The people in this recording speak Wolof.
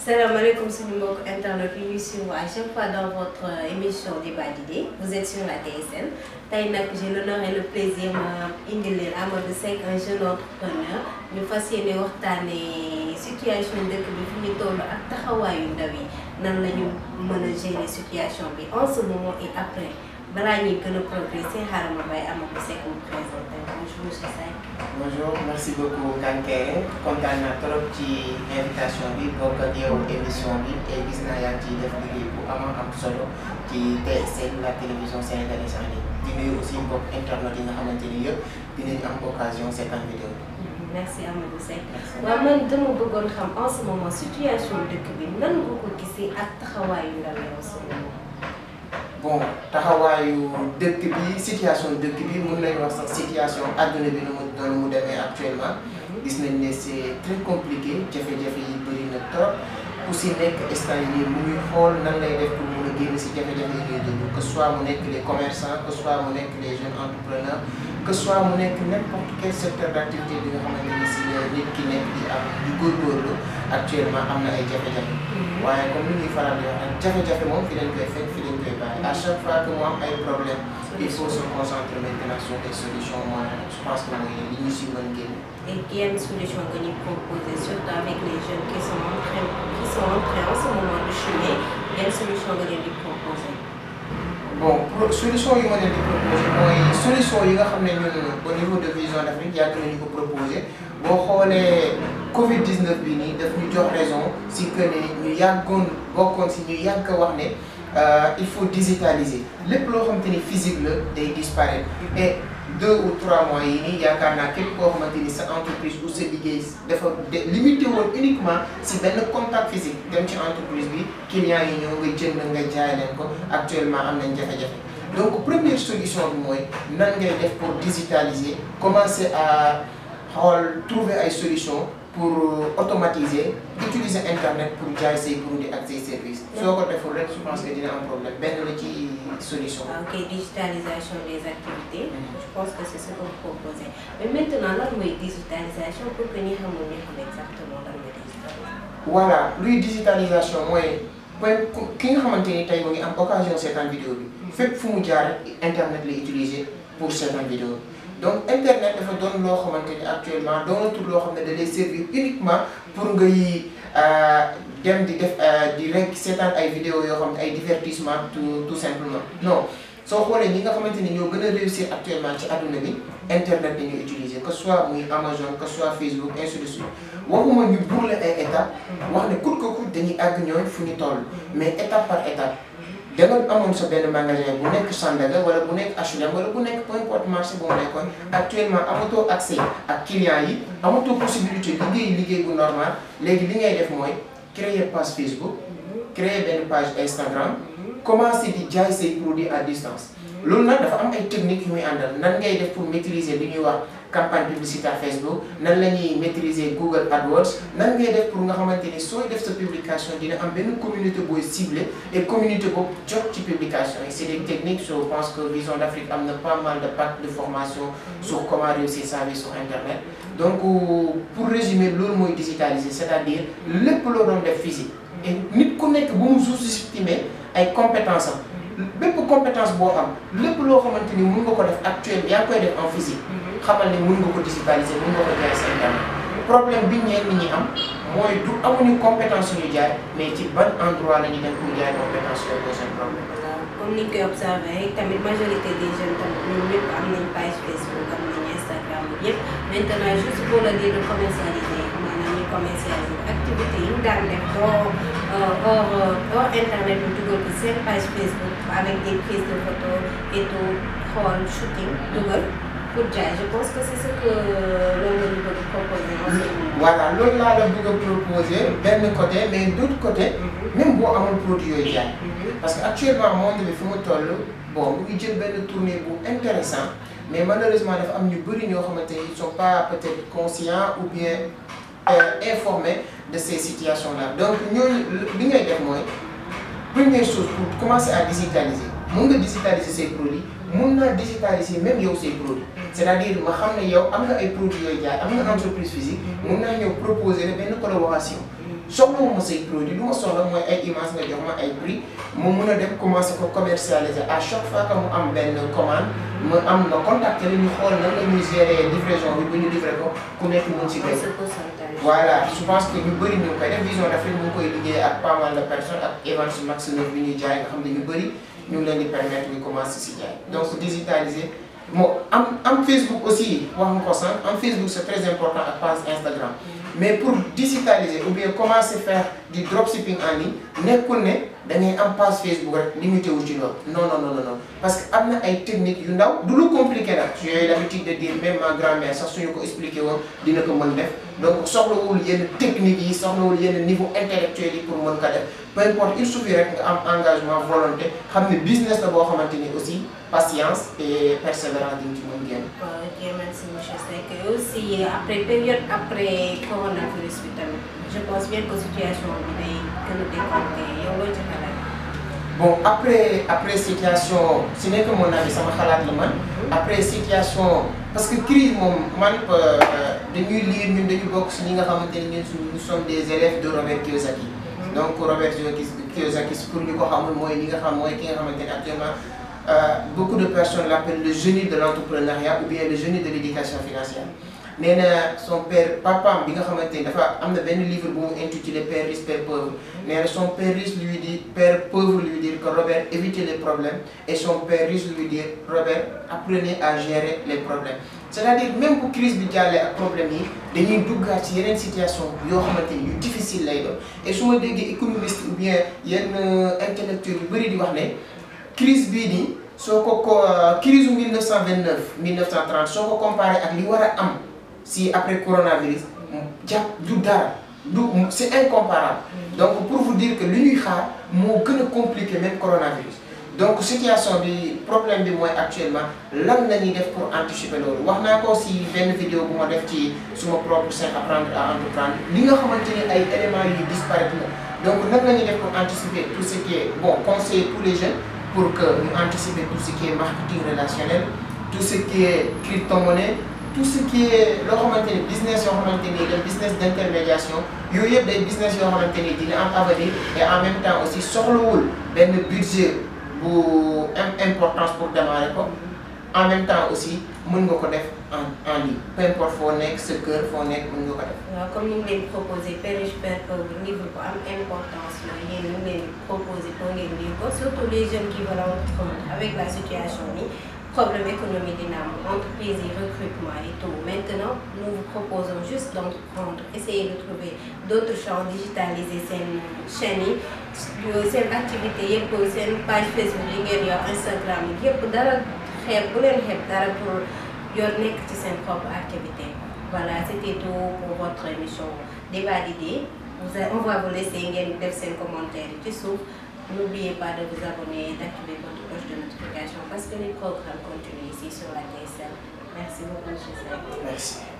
Salaamaaleykum suñu mbokk internet yi ñuy suivre à chaque fois dans votre émission débat d'idées vous êtes sur la TSN tey nag j'ai l'honneur et le plaisir ma indi leen Amadou Seck un jeune entrepreneur ñu fas yéene waxtaanee situation dëkk bi fi ñu toll ak taxawaayu ndaw yi nan la ñu mën a gérer situation bi en ce moment et après balaa ñuy gën a progresser xaaral ma bàyyi Amadou Seck mu présenté bonjour monsieur Seck. Bonjour, merci beaucoup Kanké kontaan naa trop ci invitation bi bokk ak yow émission bi et gis naa yaa ngi ciy def liggéey bu am solo ci TSN la télévision sénégalaise en ligne di nuyu aussi mbokk internet yi nga xamante ni yëpp dinañ am occasion seetaan vidéo bi. Merci Amadou Seck. waaw man dama bëggoon xam en ce moment situation dëkk bi nan nga ko gisee ak taxawaayu ndaw yi en ce moment. Bon taxawaayu dëkk bi situation dëkk bi mun nañu wax sax situation àdduna bi nu mu demee actuellement gis nañ ne c'est très compliqué jafe-jafe yi bëri na trop ku si nekk instant yii mu ngi xool nan lay def pour mun a génn si jafe-jafe yi ñuy dund que soit mu nekk les commerçants que soit mu nekk les jeunes entrepreneurs que soit mu nekk n'importe quel secteur d'activité bi nga xamante ni si nit ki nekk di am di góorgóorlu actuellement am na ay jafe-jafe waaye comme ni ñuy faral di wax nag jafe-jafe moom fi lañ koy fekk fi lañ koy bàyyi à chaque fois que mu am ay problème il faut se concentrer maintenant sur des solutions moi je pense que mooy li ñu si mën génn. Et quelle solution que nous proposons surtout avec les jeunes qui sont en train en ce moment de chômer, quelle solution que nous proposons? Bon solution yi ma leen di proposer mooy solution yi nga xam ne ñun au niveau de Vision d'Afrique yàgg nañu ko proposer boo xoolee Covid 19 bi nii daf ñu jox raison si que ne ñu yàggoon bokkoon si ñu yàgg wax ne il faut digitaliser lépp loo xamante ni physique la day disparaître et 2 ou 3 mois yi nii yaakaar naa képp koo xamante ni sa entreprise ou sa liggéey dafa limité woon uniquement si benn contact physique dem ci entreprise bi clients yi ñëw nga jënd nga jaay leen ko actuellement am nañ jafe-jafe donc première solution bi mooy nan ngay def pour digitaliser commencer à xool trouver ay solutions pour automatiser utiliser internet pour jaay say produits ak say services soo ko deful rek je pense que dina am problème benn la ci solution. Ok, digitalisation des activités. Je pense que c'est ce que vous proposez. Mais maintenant lan mooy digitalisation pour que ñi xamul ñu xam exactement lan mooy digitalisation. Voilà luy digitalisation mooy ki nga xamante ni tey mu ngi am occasion seetaan vidéo bi fépp fu mu jaar internet lay utiliser pour seetaan vidéo bi. Donc internet dafa doon loo xamante ni actuellement doonatul loo xam ne da lay servir uniquement pour ngay dem di def di rek seetaan ay vidéo yoo xam ne ay divertissement tout simplement non soo xoolee ñi nga xamante ni ñoo gën a réussir actuellement ci adduna bi internet dañuy utiliser que soit muy Amazon que soit Facebook ainsi de suite waxuma ñu brûler ay étapes wax ne coûte que coûte dañuy àgg ñooñ fu ñu toll mais étape par étape. da nga amoon sa benn magasin bu nekk Sandaga wala bu nekk HLM wala bu nekk peu importe marché bu mu nekkoon actuellement amatoo accès ak clients yi amatoo possibilité liggéey bu normal léegi li ngay def mooy créer page Facebook créer benn page Instagram commencer di jaay say produits à distance loolu nag dafa am ay techniques yu muy àndal nan ngay def pour maîtriser li ñuy wax campagne publicitaire Facebook nan la ñuy maîtriser Google AdWords nan ngay def pour nga xamante ni sooy def sa publication dina am benn communauté booy ciblé et communauté boobu jot ci publication yi c'est des techniques je pense que Vision d'Afrique am na pas mal de packs de formation sur comment réussir sa vie sur internet donc pour résumer loolu mooy digitaliser c'est-à-dire lépp loo doon def physique et nit ku nekk bu mu sous-estimer ay compétences am bépp compétence boo am lépp loo xamante ni mun nga ko def actuellement yaa ngi koy def en physique xamal ni mun nga ko digitaliser mun nga ko jaay seen internet problème bi ñeen nit ñi am mooy du amuñu compétence yu ñu jaay mais ci ban endroit la ñu dem pour jaay compétence yooyu seen problème. Comme ni ñu koy observé tamit majorité des jeunes tamit ñoom ñëpp am nañ page Facebook am nañ Instagram yëpp maintenant juste pour le dire de commercialiser maanaam ñu commercialiser activité yi ñu daan def hors internet ñu dugal ko seen page Facebook avec des prises de photos et tout xool shooting dugal pour jaay je pense que c'est ce que loolu la ñu bëgg proposer en ce moment. Voilà loolu laa la bëgg a proposer benn côté mais d'autre côté même boo amul produit yooyu jaay parce que actuellement monde bi fi mu toll bon mu ngi jël benn tournée bu intéressant mais malheureusement dafa am ñu bëri ñoo xamante ni ils sont pas peut-être conscients ou bien informés de ces situations là donc ñooñu li ngay def mooy première chose pour commencer à digitaliser mun nga digitaliser ses produits mun naa digitaliser même yow ses produits c'est-à-dire ma xam ne yow am nga ay produits yooyu jaay am nga entreprise physique mun naa ñëw proposer la benn collaboration soxlawuma say produit lu ma soxla mooy ay image nga jox ma ay prix mu mun a dem commencer ko commercialiser à chaque fois que mu am benn commande mu am nga contacter ñu xool nan la ñuy gérer livraison bi bu ñu livré ko ku nekk mun si béy. Voilà, je pense que ñu bëri ñu ngi koy def Vision d'Afrique mu ngi koy liggéey ak pas mal de personnes ak Events Max 9 bi ñuy jaay nga xam ne ñu bëri ñu ngi leen di permettre ñu commencer si jaay donc digitaliser moo am Facebook aussi wax nga ko sànq am Facebook c'est très important ak page Instagram mais pour digitaliser ou bien commencer faire du dropshipping en ligne nekkul ne da ngay am page Facebook rek limité wu ci loolu non parce que am na ay techniques yu ndaw du lu compliqué nag j'ai l'habitude de dire même ma grand-mère sax suñu ko expliqué woon dina ko mën def donc soxlawul yenn techniques yi soxlawul yenn niveau intellectuel yi pour mën ko def peu importe il suffit rek nga am engagement volonté xam ne business la boo xamante ni aussi patience et persévérance di nga ci mën génn. ok merci monsieur Seck aussi après période après coronavirus bi tamit je pense bien que situation bi day gën a décanté yow loo ci xalaat. Bon, après situation, ce n'est que mon avis, ça m'a fait la man. Après situation, parce que crise, de nous lire, nous sommes des élèves de Robert Kiyosaki. Donc Robert Kiyosaki, pour nous, actuellement, beaucoup de personnes l'appellent le génie de l'entrepreneuriat ou bien le génie de l'éducation financière. Mais son père, papa, il a un livre intitulé Père riche, Père pauvre. Mais son père riche lui dit, Père pauvre lui dit que Robert évitez les problèmes. Et son père riche lui dit, Robert, apprenez à gérer les problèmes. C'est-à-dire, même pour crise de problème, il y a une situation difficile. Et si on est économiste ou bien intellectuel, il y a une crise bidi, crise 1929, 1930, si on compare avec l'Iwara si après coronavirus, c'est incomparable. Donc pour vous dire que l'UNICA est compliqué même coronavirus. Donc situation bi problème bi moi actuellement lan la ñuy def pour anticiper loolu wax naa ko si benn vidéo bu ma def ci suma propre site apprendre à entreprendre li nga xamante ni ay éléments yu disparaître la donc nan la ñuy def pour anticiper tout ce qui est bon conseil pour les jeunes pour que ñu anticiper tout ce qui est marketing relationnel tout ce qui est crypto-monnaie tout ce qui est loo xamante ni business yoo xamante ni le business d'intermédiation yooyu yëpp day business yoo xamante ni dina am avenir et en même temps aussi soxlawul benn budget bu importance pour démarrer ko en même temps aussi mën nga ko def en ligne peu importe foo nekk sa kër foo nekk mën nga ko def. waaw comme ni mu leen proposé Père riche Père pauvre livre bu am importance la yéen ñu leen proposé pour ngeen lire ko surtout les jeunes qui veulent entreprendre avec la situation bi problème économique dina am entreprise yi recrutement et tout maintenant nous vous proposons juste d'entreprendre essayer de trouver d'autres champs digitaliser seen chaîne yi seen activité yëpp seen page Facebook yi ngeen yor Instagram yi yëpp dara xeeb bu leen xeeb dara pour yor nekk ci seen propre activité voilà c'était tout pour votre émission débat d'idées on va vous laisser ngeen def seen commentaire yi ci suuf n'oubliez pas de vous abonner et d'activer votre cloche de notification parce que les programmes continuent ici sur la TSL. Merci beaucoup, monsieur Seck. Merci.